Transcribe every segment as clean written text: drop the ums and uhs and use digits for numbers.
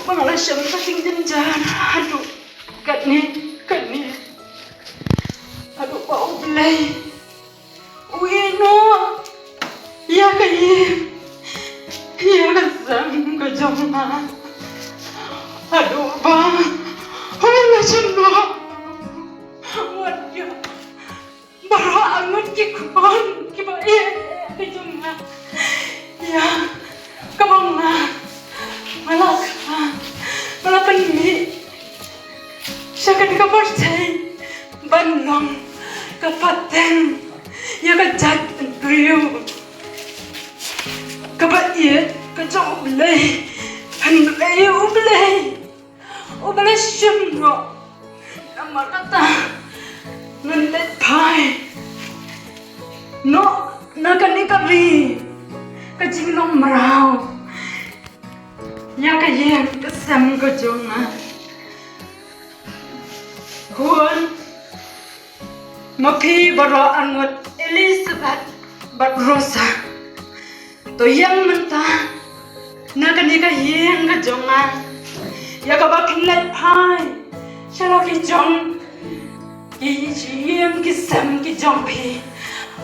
malah siya kasing janjan. Aduh, kani. Aduh, Pak Ublay. Uino. Ya kayi. Ya kasang kajama. Aduh, Pak. Wala siya. Wadya. Bara angat kikon. Kiba kajama. Ya. Kamang na. Malapan mi. Siya ka nakabartay. Banlong. Kapaten. Ya kajat ang tuyo. Kabait. Kajang ublay. Hanlay ublay. Ublay siyemro. Namakata. Nandet pay. No. Nakanikari. Kajinglong maraw. Ya kaya kasam ko jonga. Huan mapi baro angot Elizabeth bat Rosa. To yang menta nakani ka yang ka jonga. Ya ka ba kinlat pai. Shala ki jong ki yang ki sam ki jong pi.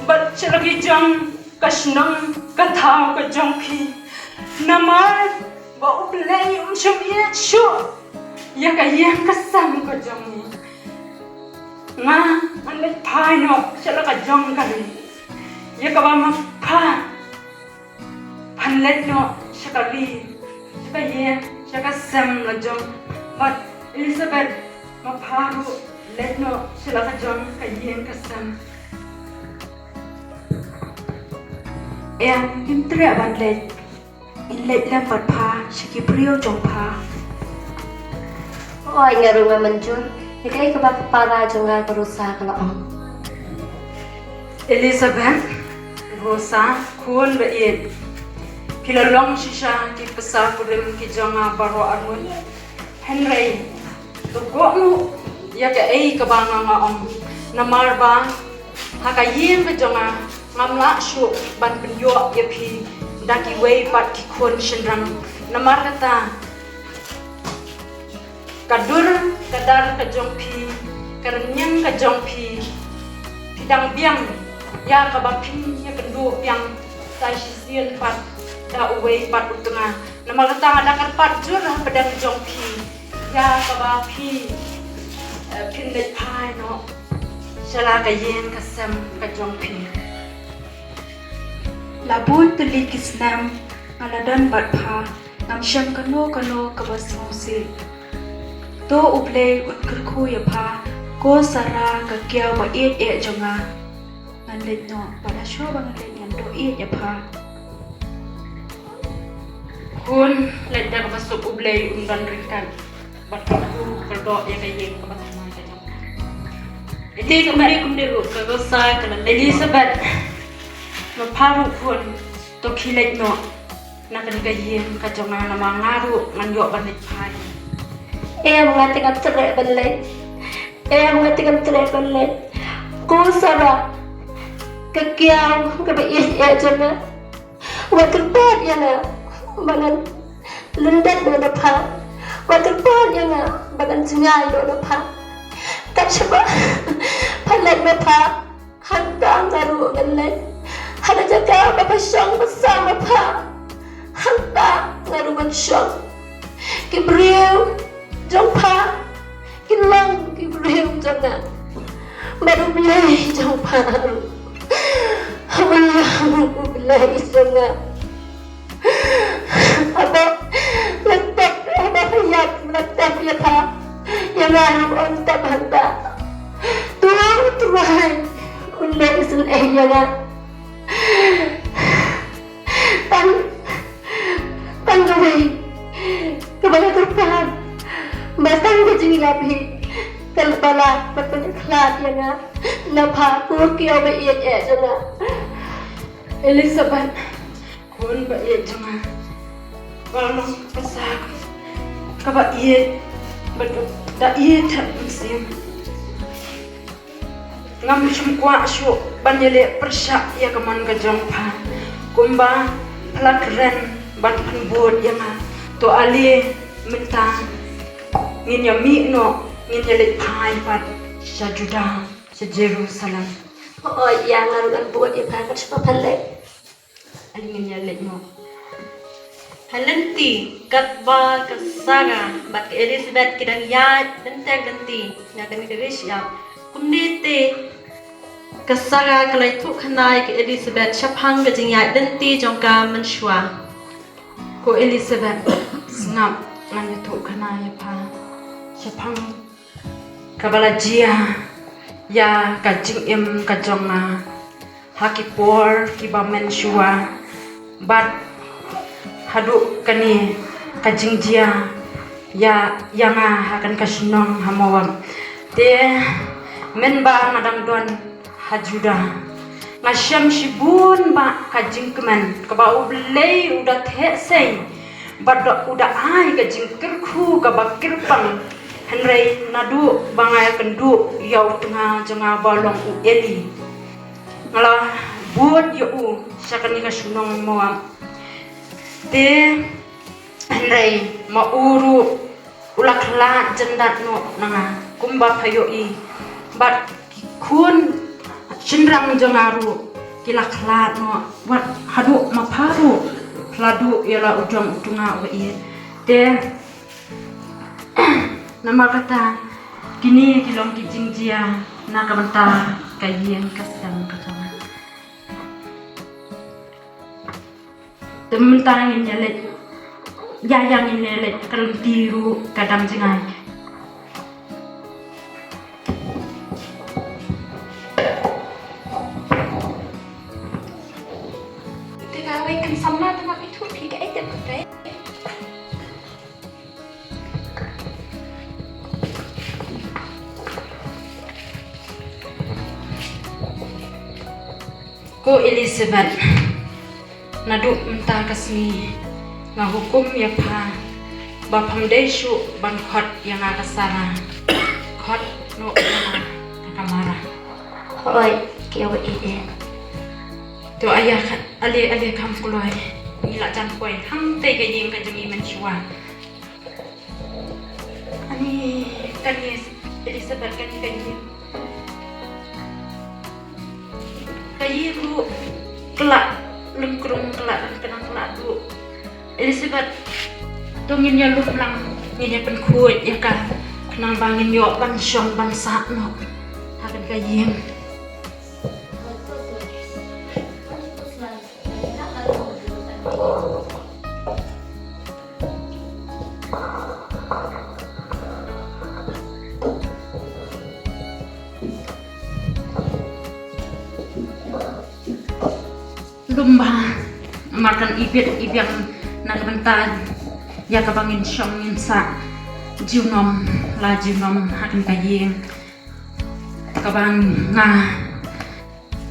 Bat shala ki jong kasnang ka thao ka jong pi. Namar Ba Ublay syamiyat syo. Ya kayang kasam ko jongi. Nga anlet pano shala ka jong kari. Ya ka ba mapa. Panlet no syakali. Syakaya syakasam na jong. But Elizabeth maparu let no shala ka jong kayang kasam. Yang intre abadlet. Inlet lambat pa, siki priyo jong pa. Oi ngarunga manjun, ikai ka ba para jonga karusa kalaong. Elizabeth, Rosa, kun ba it. Kilalong siya ki pasa kurim ki jonga baro arun. Henry, tugo no, ya ka ay kabanga nga namar ba, hakayin ka jonga, ngamla syu ban penyo ya pi. Daki way pat kikun shendrang namar kata kadur kadar kajongpi karenyang kajongpi pidang biang ya kabapin ya kendu biang taisien pat da way pat utengah namar kata ada pat jur pedang jongpi ya kabapi pindet pai no shala kayen kasam kajongpi Labun telik Islam aladan batpa ngam syam kano kabasmusi to ublay utkurku ya pa ko sara ka kya ba it jonga nanlet no para syo bang let yan do it ya pa kun let da kabasuk ublay undan rikan batku kerdo ya kayen kabasma ka jonga ite kumde ka gosa kana Elizabeth maparu pun to kilet no nakan gayen ka jonga na mangaru manyo banit pai Mga tingam tere balay. Mga tingam tere balay. Ko sara kakyang kabait jona. Wakil pat yana bagan lundat do na pa. Wakil pat yana bagan singay do na pa. Kachaba palat na pa. Handa ngaru galay. Hana jaga mapasyang bersama pa. Hanta ngaruman syang. Kibriw jong pa. Kilang kibriw jona. Marublay jong pa. Walang ublay jona. Aba lagtap hayat lagtap ya pa. Yang ngaruh ontak hanta. Tuhan ulay isun nga. Tanggaway kabalaturpahan basang ko jing labi kalbala pagpaniklat ya nga napako kiyo ba iya nga Elizabeth kun ba iya nga balong pasak kaba iya betul da iya tak musim ngam kwa syu banyele persyak ya kaman ka jongpa kumba plakren ban panbut ya ma to ali mentang ngin ya mi no ngin ya let pai pat sa Juda sa Jerusalem Oh, yang ngaruh buat ya pak, cepat balik. alingin ya let mo halenti katba kasaga bat Elizabeth kidang ya benteng genti na kan keris ya kumnite kasaga kalai tu khanai ke Elizabeth shaphang ga jingya denti jongka manshwa ko Elizabeth ngap ngan tu khanai pa shaphang kabalajia ya kajing im kajonga hakipor kiba manshwa bat hadu kani kajing jia ya yanga hakan kasinong hamawam te menba ngadang don hajuda ngasham shibun ba kajing keman kaba ublei udah thesei badok udah ai kajing kerku kaba kirpang henrei nadu bangai kendu yau tengah janga balong u eli ngala buat yu sakani kasinong mawam te henrei mauru ulakla jendat no nanga kumba phayoi bat kun chinrang jangaru kilakla no wat hadu maparu pladu yala ujang utunga wa i te nama kata kini kilong kijingjia na kamanta kayeng kasang katama tementang ini lek yang ini lek kelentiru kadang jengai Tinggal ikan sama dengan itu tidak ada betul. ko Elizabeth nadu mentah kasmi ngahukum ya pa bapam desu ban khot yang akasara khot no kamara Oi, kau ini. to ayah ale kam kuloi ila jan koi hang te ga ying ka jami man chiwa ani kani Elizabeth kani kayi lu kelak lengkrung kelak dan kenang kelak lu Elizabeth tongin ya lu lang ngin ya penkuit ya ka kenang bangin yo ban syong ban sa no hakan kayim lumba makan ibiang nagbantan ya kabangin syong sa junom hakan kayim kabang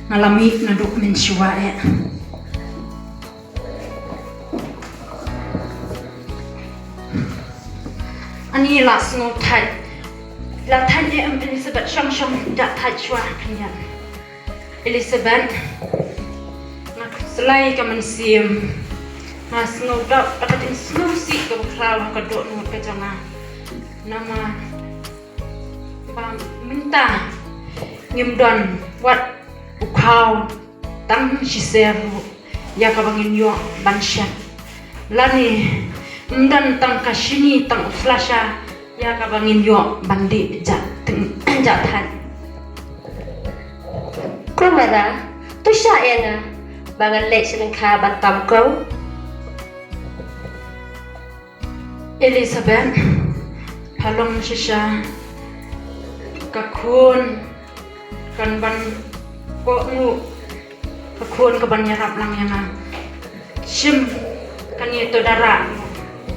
ngalamit na duk min sywa ani las ngo thai la thai Elizabeth syong da thai sywa kanyan Elizabeth selai kaman sim mas ngodak atatin snusi ke kraw ka do no ka janga nama ba minta ngimdon wat ukhaw tang shiseru ya ka bangin yo banshan lani mdan tang kashini tang flasha ya ka bangin yo bandi jatan Kumara, tu syai'na. Bangan lek seneng ka bantam kau. Elizabeth halong shisha kakun kan ban ko mu kakun ka ban yarap lang yang sim kan itu darah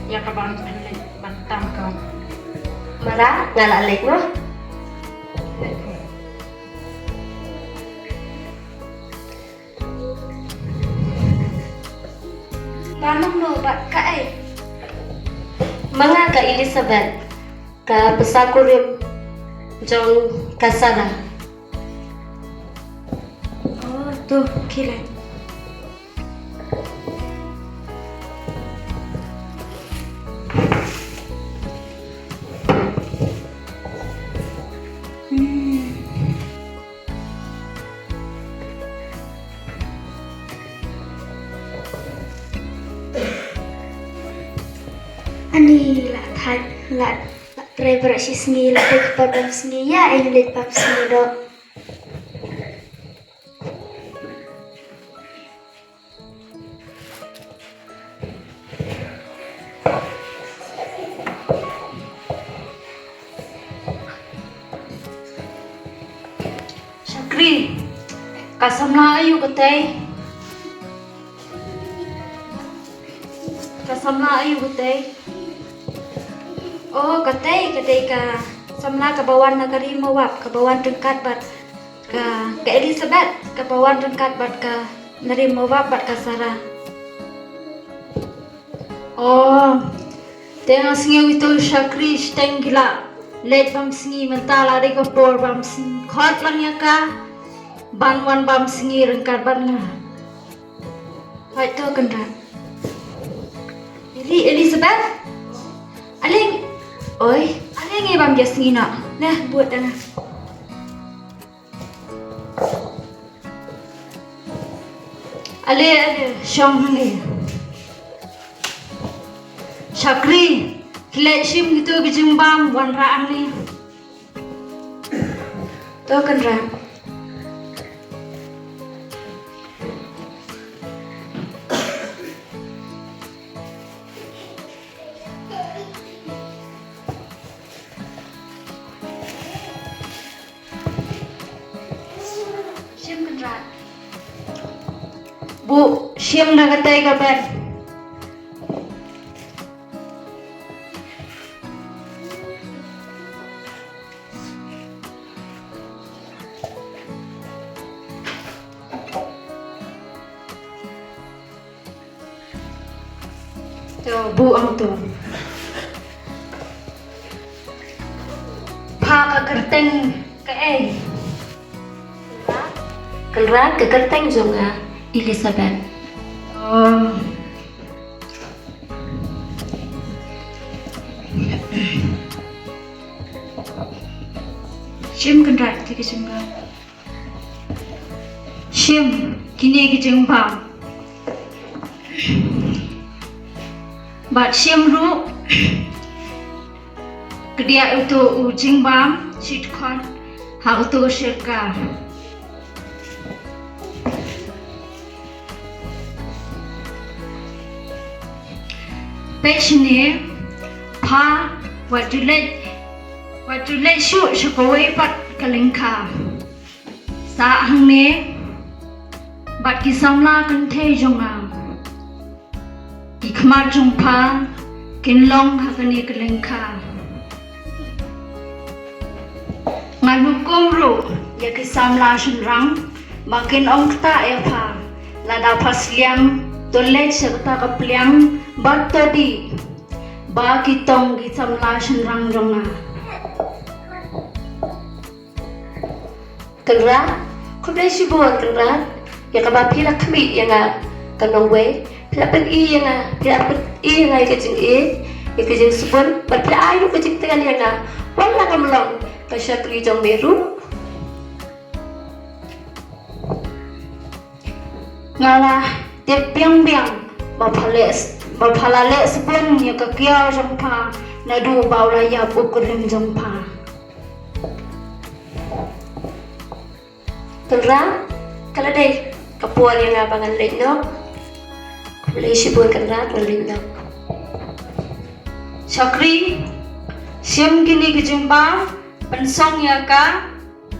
ya ka ban bantam kau Mara, ngala lek no. Tanong no ba ka mga ka Elizabeth ka pesakurim jong kasara. oh tuh kira Ani la thai la driver si sngi la dek pam sngi ya ay let pam sngi do. Syakri, kasamla ayu katay. Kasamla ayu katay. Oh, katay ka samla kabawan nagari mawap, kabawan dengkat bat ka Elizabeth, kabawan dengkat bat ka nari mawap bat ka Sarah. Oh, tengah singi itu Syakri steng gila. Let bam singi mentala de kapor bam singi khot lang ya ka banwan bam singi rengkat ban nga. Hai to kendra. Elizabeth. Aling. Oi, aling bam jas singi nak. Nah, buat dah. Ale, syong ni. Syakri, let shim gitu bijing bam wan raang ni. To kendra. Shim kendra. Bu, shim na katay ka ben. Tuh, buang tuh. Pa kagerteng ke Kelra ke kerteng zonga Elizabeth. Oh. Shim kendrat tiga jengba. Shim kini ke jengba. Bat shim ru kedia itu ujing bam shit kon ha itu shirka. Passionate pa what you let shoot shakaway pat kalingka sa hang ne bat kisamla kan the jonga Ikmat jumpa kinlong hakani kelengka. Nganukum ru ya kisamla shenrang makin ongta ya pa lada pasliang tolet serta kepliang bat tadi ba kitong kisamla shenrang jonga. Kelra kudai sibuan kelra ya kabapila kami ya nga kanong way. Pilapan iya nga, ikajing ikajing sepun, berpila ayo kajing tegal yang nga, wala ka melong, kasya krijong meru. Ngalah tiap biang mapalale sepun ya kakiao jompa nadu baula ya bukulim jompa. Kelra, kalau deh kapuan yang nga bangan no. Boleh sibuk kerja ngelindang. Syakri, siam kini kejumpa pensong ya ka,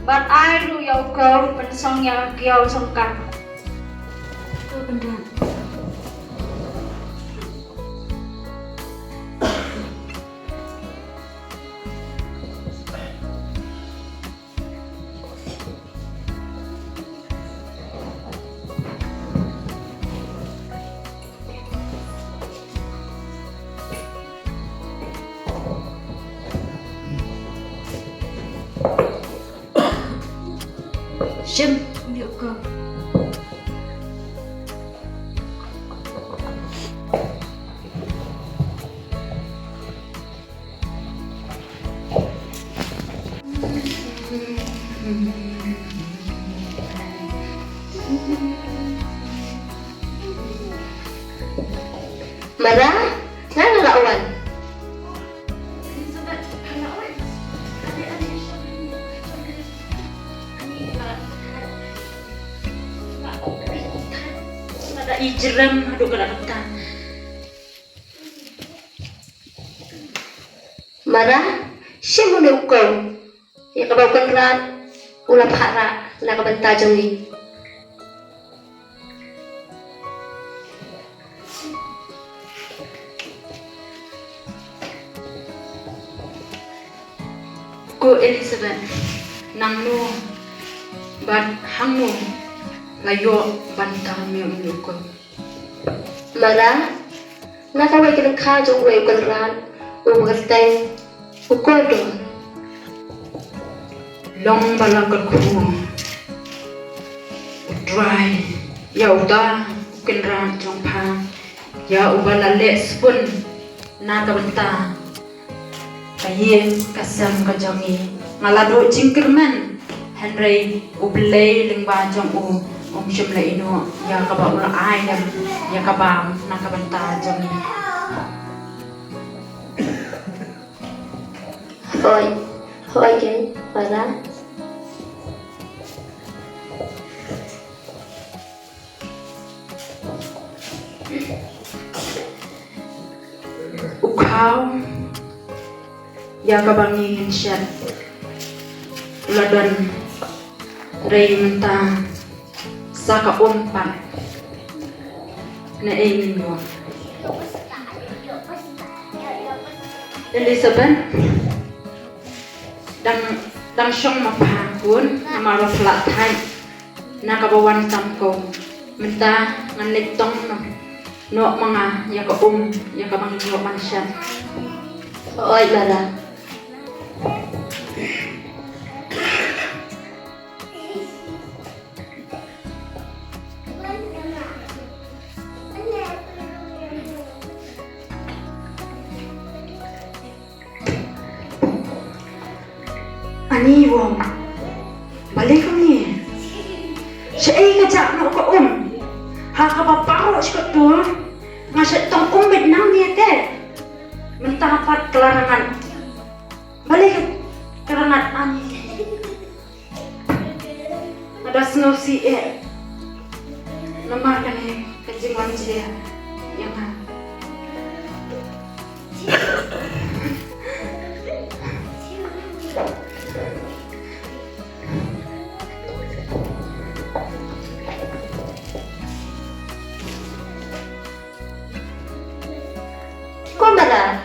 bat air lu ya kau pensong ya kiau songka. Itu benar. Sim, liệu cơ. Marah, ngana lawan. jerem adu kadakutan. Marah, siya mo na ukaw. Ikabaw kan rat, ulap hara, nakabanta jongi. Ko Elizabeth, nang no, ban hang no, layo bantang mi uko. Marah, nakaway ka ng kajong way kan rat, umagatay, ukaw do. Long balangkal ko, dry, ya udah, kenran jong pa, ya ubala les pun, nakabanta. Kayin kasam kajongi ngalado jingkerman Henry ublay lingba jong shimla ino ya kaba ula ayam ya kaba nakabanta jongi. Hoy kan, Marah. Ukau ya kabangin siya uladan ray menta sa kaumpan na ninyo. Elizabeth dang siyang mapahakon na maraflatay na kabawan tamko menta nganitong no mga yakabangin man siya. Hoy, Marah. Ani wong balik kami siya ay kajak na ka hakapaparo siya to nga siya tong umbid nang niya te mentapat kelarangan balik kelarangan ani ada snow si nomor kan kajing wanjia yang Kau Marah,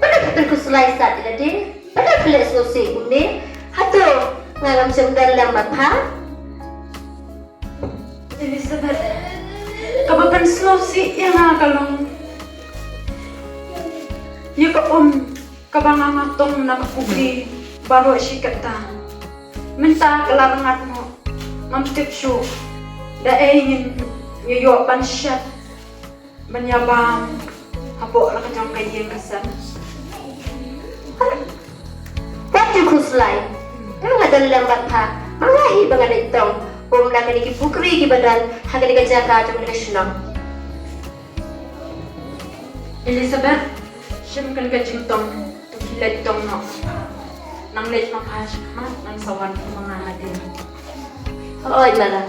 pada betul ku selai saat ini, pada pelik selesai ini, hatu ngalam dalam mata. Elizabeth, kabakan slow si yang kalong ya ka kabangangatong nakakubi baru si kata minta kelarangan mo mamtip siyo daengin yoyo pansyat banyabang hapo lang kajang kayeng kasan. Waktu ku selai, kalau ada dalam mata, mangahi bangan itong, lang ni kibukri kibadan, hanggang ni kajaka atau ni kasunang. Elizabeth, siyem kan kajing tong hilad tong no nang late makasyamat nang sawan ng mga natin. Hoy, Marah.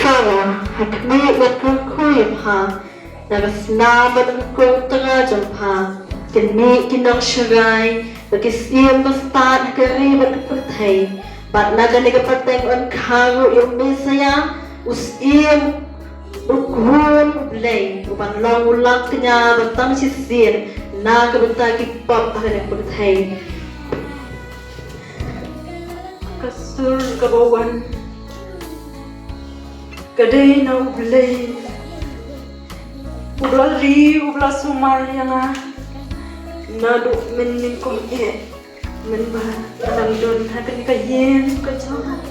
Farah, hakmi watkukuy pa, nagasnabat ang kong tangajang pa, kini kinang syaray, nagisiyam basta nakaribat ang patay, ba't naganigapatay ko ang karo yung misaya, usiyam ukhun ublay, upang langulak kanya batang sisir, nagabata kipap takan ang patay. Kasur kabawan kadai na ublay ubla ri ubla sumaya nga nado menin kong men ba nang don hakan ka yen ka jama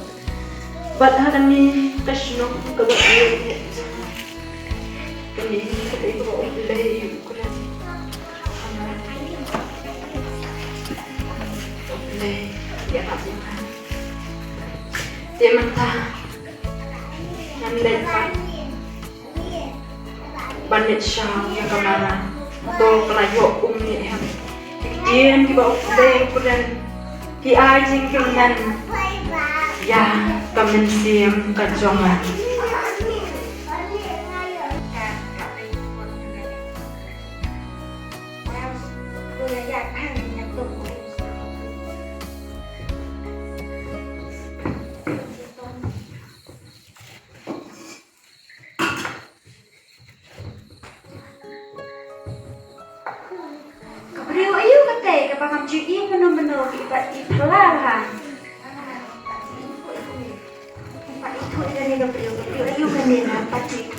bat hakan ni kasno ka ba kani kadai ko ublay ko rin ublay ya apa dia mentah Nandai bandit siya yang kamara to kalayo umni ham dian di bawah deh kemudian di ajing kemudian ya kamensiam kajongan. Beliau ayu kata kapag ang GE benar-benar iba't ipelahan. Pak itu dari beliau ayu kanina pati.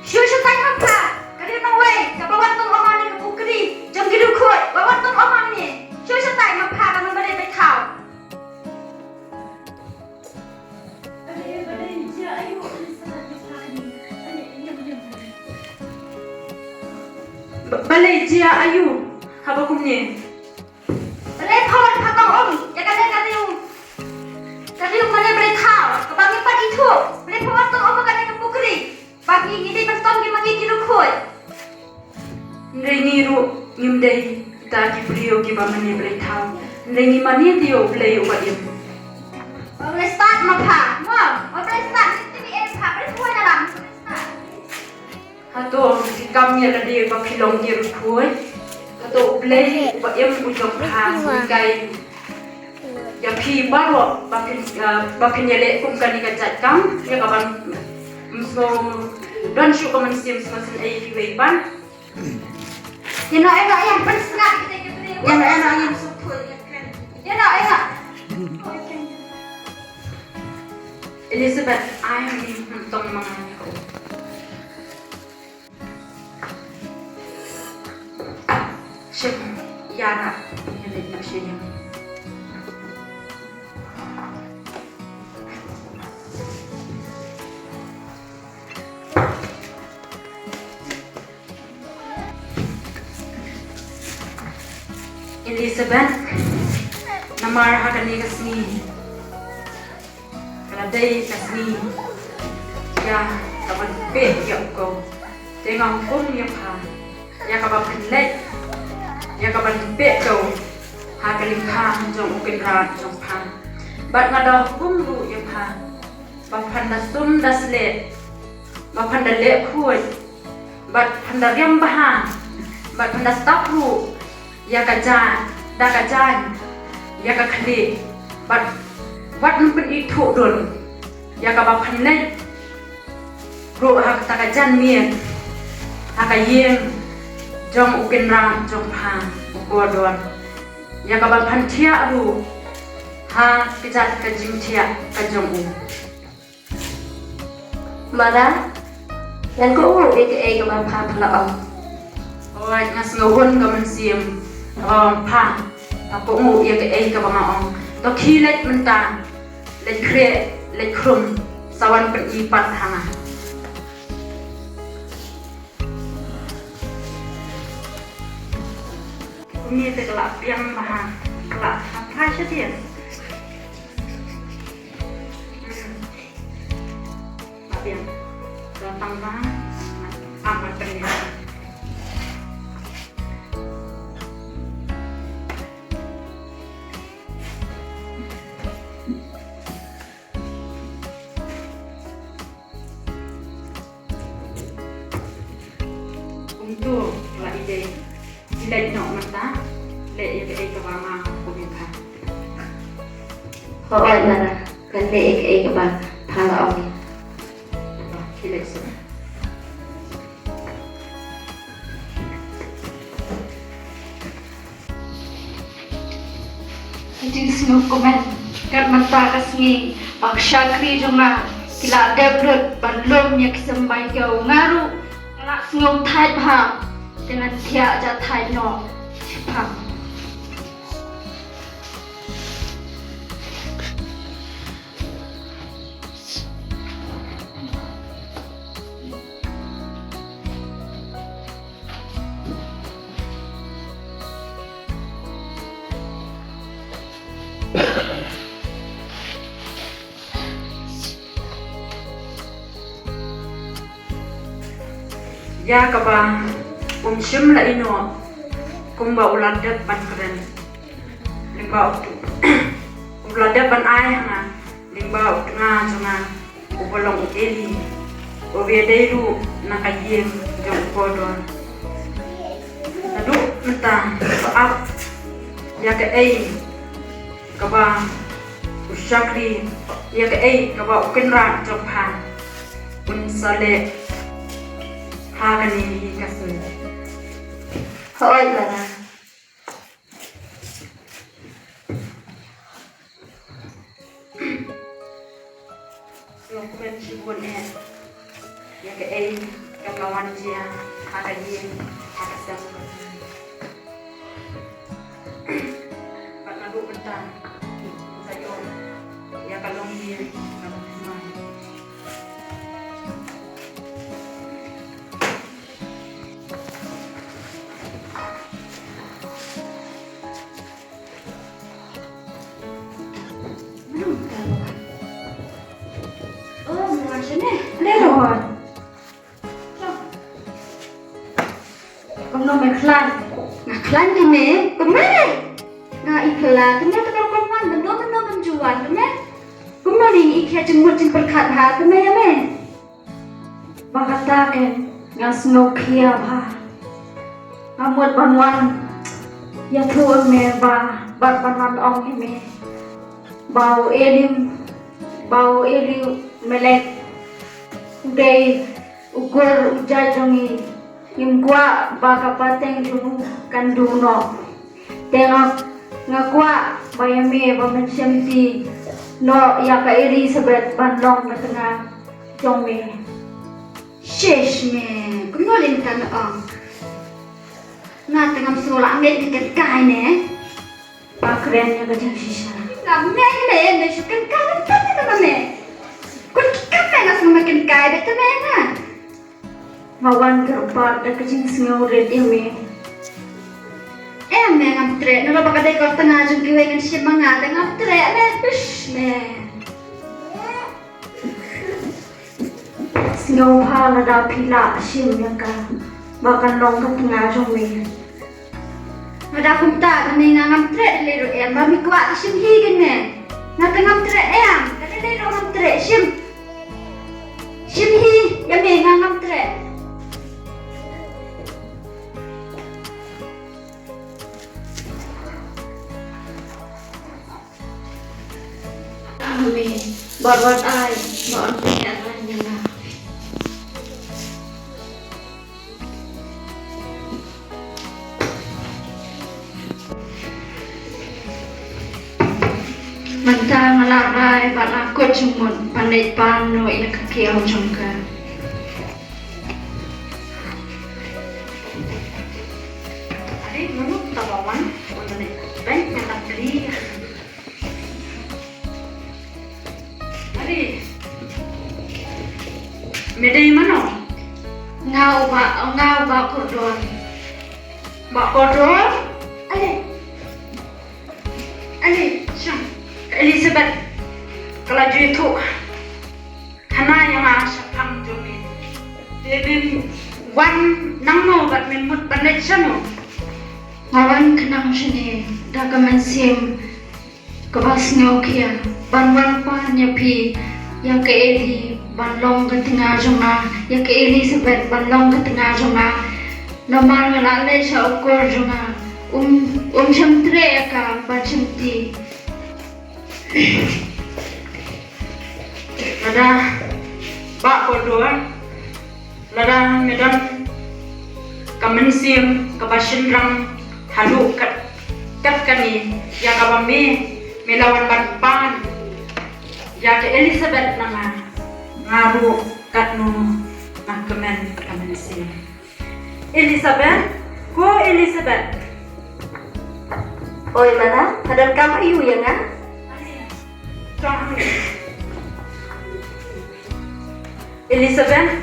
Shusha time pa. Kadi nang way kapawan tong oman ni kapukri. Jam gidu khoi bawan tong oman ni. Shusha time pa ka nang badeไปข่าว Balay dia ayu. Haba kumni. Balay pawan patong om. Ya kadiu mana badeข่าวkapag ipat itu. Balay pawan tong oman kadi kapukri. Pagi gidi bertong gi magi gidu khoi. Ndai niru ngimdai ta ki brio ki ba mani balay thau. Ndai ni mani dio balay uba yem. Boleh start mapa. Mom, boleh start ini pa. Boleh khoi na lam. Hato kam ya ladi ba philong ki ru khoi. Hato balay uba yem ujong pha kai. Ya phi baro ba phin yele kum kani ka chat kam ya ka ban so don shu kaman sim smasin ai fi wei ban. Yang yang bersenang kita beli. Yang supul kan. Yang Elizabeth, I am tong mga ko. Chef Yara, yan na siya niya. Elizabeth, namar hakani kasni. Kaladay kasni. Ya kapan pe ya ko. Tengah hukum ya pa. Ya kapan penlek. Ya kapan pe ko. Hakani pa jong ukin ra jong pa. Bat ngada hukum ru ya pa. Bapan dasum dasle. Bapan dale kuat. Bat pandariam bahan. Bat pandas tapru. Ya kajan, dah kajan, ya kakali, bat numpun itu dulu, ya kabapan nih, bro hak tak kajan mian, hak kayeng, jong ukin ram jong pan, ukodon, ya kabapan tia ru, ha kejat kajing tia kajong u. Mara, yang kau urut ke bapa pelaong. Oh, ngas ngawon kamensiam. Pa ako ngu ya ke ka mga ong to khilet menta le kre le khrum sawan pen ipat hanga ni te kelak piang maha kelak apa sih dia piang datang bang amat ternyata. Untuk lah ide ide nok mata le ide ke mama ko bika Ho oi Mara, kan le ke ba palaong. kile so Jing sinu komen kat mata kasni pak syakri jonga kila debrut balum yak sembay kau ngaru ngelak sinu thai pa dengan tiak ja thai no pa. ya kaba shim la ino kumba ulat dat pan keren limba ulada ban ai hanga limba utnga jonga ubolong eli ovedeiru nakayem jong kodon adu menta baap ya ke ei kaba usyakri ya ke ei kaba ukenra jong pan unsale hagani kasun Hoy Mara. Dokumen sibunnya ya ke ei kelawan dia hagani hakasam Nadu bentang sayo ya kalong dia kalong teman Oh, macam ni. Lewat. Kamu nak klan? Nak klan di ni? Kemana? Nak iklan? Kemana tak kau kawan? Benar menjual, kemana? Kemana ni ikhlas jemput jemput kat ha? Kemana me? Bagata kan? Ngas nokia bah. Amut banwan. Ya tuan me bah. Banwan ong me. Bau elim melek uday ukur ujay jongi yung kwa baka pateng junu kanduno tengok ngakwa bayame bamansyamti no yaka Elizabeth banlong na tengah jongme shesh me kunolin ka na nga tengah sula angin dikat kai ne bakren ya kajang sisa ngamen me syukan kalan kata na me kun kame ngas makin kai betul me na mawan gerbat da kajing sngoret ya me me ngam tre na ba kadai ko tengah jung kiwe ngan si manga ngam tre me pish me sngo pa na da pila sim yang ka makan long ka tengah jung me ada kumta kami ngam tre le ro em ba mi kwa sim hi gen me na tengam tre em kali le ro ngam tre sim hi ya me ngam tre Amin. Buat ai, buat penyaran yang Mentang ngalarai balakot cumut pandai pano ina kakiau jongka. Ari menurut tawawan untuk bank yang tak beli. Ari, medai mana? Ngau ba kodon. Ba kodon? Ali, syam. Elizabeth, kalau itu karena yang asapang jumi, jadi wan nangno bat minmut pandai sano, ngawan kenang sini, dah kemensim kebas ngokia, ban pan nyapi, yang ke Eli banlong ke tengah jona, yang ke Elizabeth banlong ke tengah jona, nomor ngalale sa ukur jona, syamtre ka ban syamti. Lada bak kodon lada medan kamensim kabasin rang halu kat kani ya kabame melawan ban ya ke Elizabeth nama ngaru katno nak kamensim Elizabeth Oi Mara, hadap kamu iu ya nga? Elizabeth,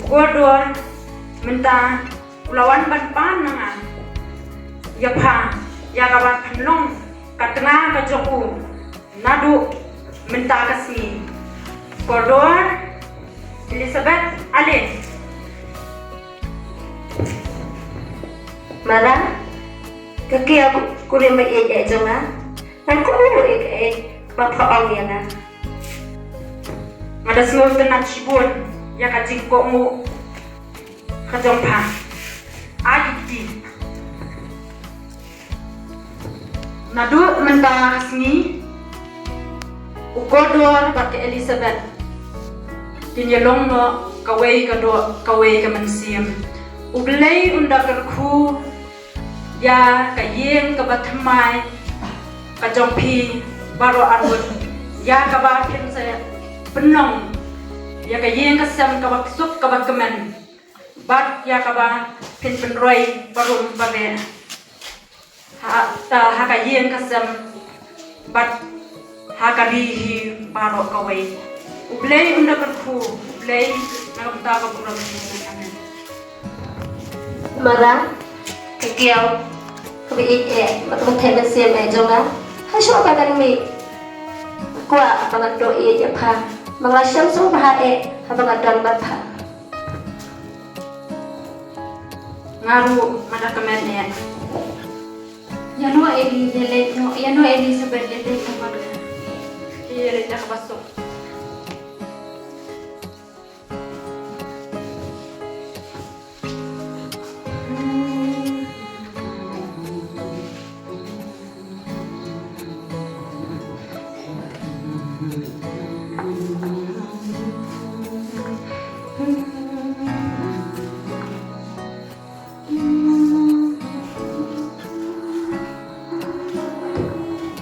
gua dua minta ulawan ban nangan, ya kawan penlong katengah kajoku, nadu minta kasih, kodor Elizabeth alin. Mara, kaki aku kulit mai jonga. Nan ko mo magpaong yan nga. Madas ngol tenan sibun ya ka jingko mu ka jompa adi nadu mentas ni ukodor pakai Elizabeth dinyelong no kawai ka mensiam ublei unda kerku ya ka yeng ka batmai ka jompi baro arut ya ka bakin saya penong ya ka yeng ka sam ka baksuk ka bakmen bat ya ka ba kin penroi barum babe ha ka yeng ka sam bat ha ka di baro ka wei ublei unda kerku ublei na ta ka buram amen Mara, kekiau, kebiik matutay na siya medyo nga. Hasyo ka ka mi. Kuha, mga doi ya pa. Mga siyang subahae, mga don pa. ngaru madakamen ya Yano Elizabeth dele no mag. iya dah kabasok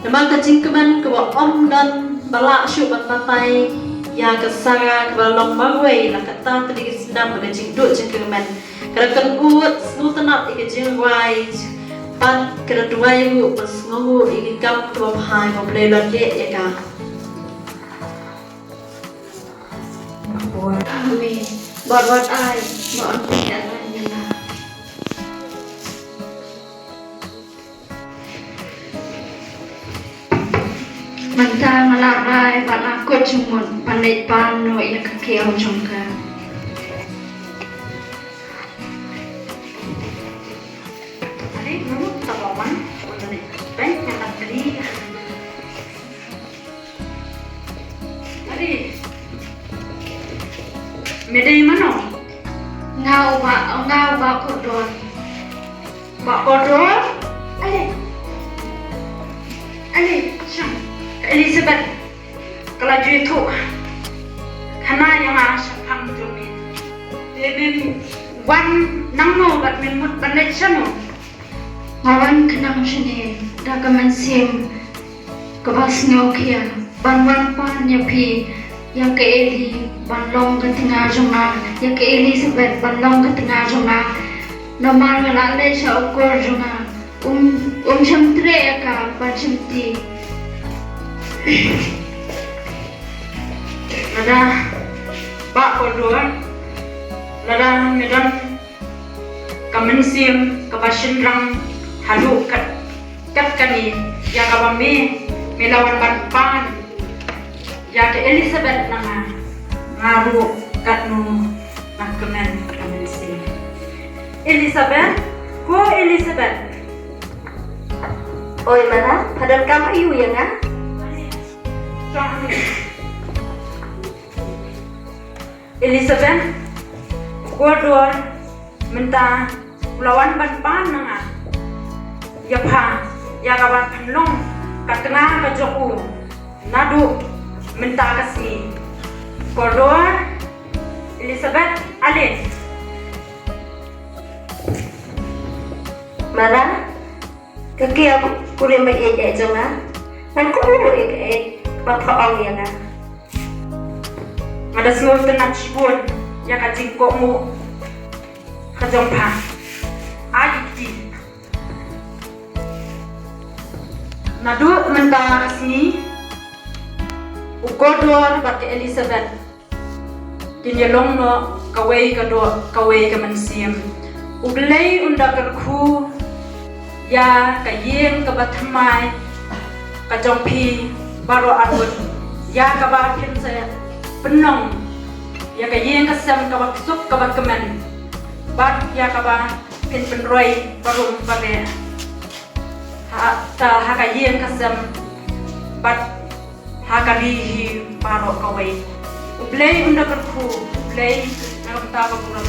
Namang kacingkeman kewa om dan balak syuk patai ya kesara kewa long marway la kata tadi sedang pada cingduk cingkeman kerakan uat snu tenat ike jingwai pan kera duai hu pas ngohu ike kam kewa pai ngobrol lagi ya ka Kami buat ay buat pinjaman niya. Manta malaray balakot sumon panay pano iya kakiyaw jongka. hari kamu tawaman untuk bank yang tadi hari medai mana Ngau ba kodon. Mbak Kodor Ale Syam Elizabeth kelaju itu karena yang asapang jumi ini wan nangno bat minmut bandai sano Ngawan kenang sini daga mansim kebas ngokia ban pan nyapi yang ke Eli banlong ke tengah jona yang ke Elizabeth banlong ke tengah jona normal ngalale sa ukur jona syamtre ka panchimti ada Pak Kodor ada medan kamensim kebasin rang halu kat kani ya kabame melawan ban ya ke Elizabeth nanga ngaru katnu nangkemen kamensim Elizabeth Oy, Mara, padahal kamu iu ya nga? Elizabeth Kodor minta lawan ban nanga ya pa ya kawan panlong katengah ka joku nadu minta kasih Kodor Elizabeth alin Mara, kekiau kulit mai iya jonga. Nan ko mo magpaong yan nga. madas ngol tenan sibun ya ka jingko mu ka jompa adi nadu mentas ni ukodor pakai Elizabeth dinyelong no kawai ka mensiam ublei unda kerku ya ka yeng ka batmai ka jompi baro arut ya ka bakin saya penong ya ka yeng ka sam ka baksuk ka bakmen bat ya ka ba kin penroi barum babe ha ka yeng ka sam karihi paro kawai. Ublay unda karku, ublay nakapta ka kurang